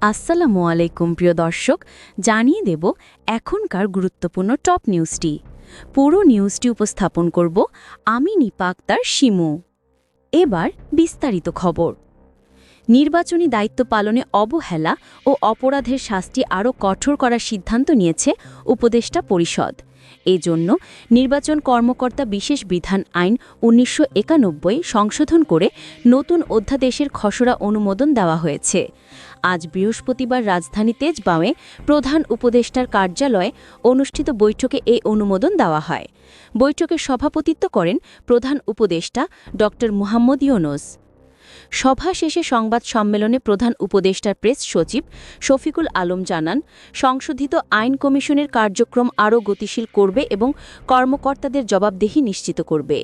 আসসালামু আলাইকুম প্রিয় দর্শক, জানিয়ে দেব এখনকার গুরুত্বপূর্ণ টপ নিউজটি। পুরো নিউজটি উপস্থাপন করব আমি নিপা আক্তার শিমু। এবার বিস্তারিত খবর। নির্বাচনী দায়িত্ব পালনে অবহেলা ও অপরাধের শাস্তি আরও কঠোর করার সিদ্ধান্ত নিয়েছে উপদেষ্টা পরিষদ। এজন্য নির্বাচন কর্মকর্তা বিশেষ বিধান আইন ১৯৯১ সংশোধন করে নতুন অধ্যাদেশের খসড়া অনুমোদন দেওয়া হয়েছে। আজ বৃহস্পতিবার রাজধানী তেজগাঁওয়ে প্রধান উপদেষ্টার কার্যালয়ে অনুষ্ঠিত বৈঠকে এই অনুমোদন দেওয়া হয়। বৈঠকে সভাপতিত্ব করেন প্রধান উপদেষ্টা ড. মুহাম্মদ ইউনূস। সভা শেষে সংবাদ সম্মেলনে প্রধান উপদেষ্টার প্রেস সচিব শফিকুল আলম জানান, সংশোধিত আইন কমিশনের কার্যক্রম আরও গতিশীল করবে এবং কর্মকর্তাদের জবাবদিহি নিশ্চিত করবে।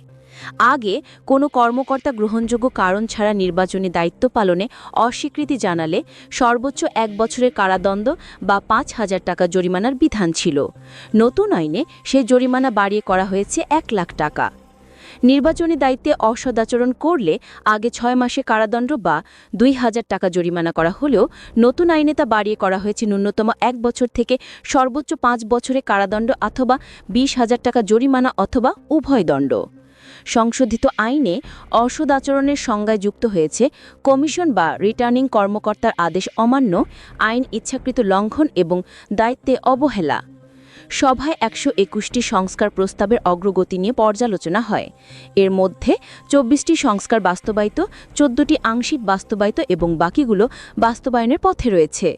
আগে কোনো কর্মকর্তা গ্রহণযোগ্য কারণ ছাড়া নির্বাচনী দায়িত্ব পালনে অস্বীকৃতি জানালে সর্বোচ্চ ১ বছরের কারাদণ্ড বা ৫,০০০ টাকা জরিমানার বিধান ছিল। নতুন আইনে সে জরিমানা বাড়িয়ে করা হয়েছে ১ লাখ টাকা। নির্বাচনী দায়িত্বে অসদাচরণ করলে আগে ৬ মাসে কারাদণ্ড বা ২,০০০ টাকা জরিমানা করা হলেও নতুন আইনে তা বাড়িয়ে করা হয়েছে ন্যূনতম ১ বছর থেকে সর্বোচ্চ ৫ বছরে কারাদণ্ড অথবা ২০,০০০ টাকা জরিমানা অথবা উভয় দণ্ড। সংশোধিত আইনে অসদাচরণের সংজ্ঞায় যুক্ত হয়েছে কমিশন বা রিটার্নিং কর্মকর্তার আদেশ অমান্য, আইন ইচ্ছাকৃত লঙ্ঘন এবং দায়িত্বে অবহেলা। সভায় ১২১টি সংস্কার প্রস্তাবের অগ্রগতি নিয়ে পর্যালোচনা হয়। এর মধ্যে ২৪টি সংস্কার বাস্তবায়িত, ১৪টি আংশিক বাস্তবায়িত এবং বাকিগুলো বাস্তবায়নের পথে রয়েছে।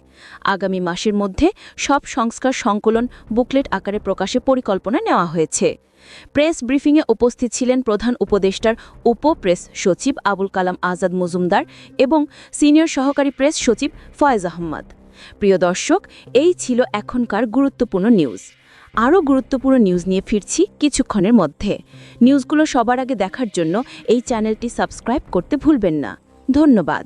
আগামী মাসের মধ্যে সব সংস্কার সংকলন বুকলেট আকারে প্রকাশে পরিকল্পনা নেওয়া হয়েছে। প্রেস ব্রিফিংয়ে উপস্থিত ছিলেন প্রধান উপদেষ্টার উপ-প্রেস সচিব আবুল কালাম আজাদ মজুমদার এবং সিনিয়র সহকারী প্রেস সচিব ফয়েজ আহমদ। প্রিয় দর্শক, এই ছিল এখনকার গুরুত্বপূর্ণ নিউজ। আরও গুরুত্বপূর্ণ নিউজ নিয়ে ফিরছি কিছুক্ষণের মধ্যে। নিউজগুলো সবার আগে দেখার জন্য এই চ্যানেলটি সাবস্ক্রাইব করতে ভুলবেন না। ধন্যবাদ।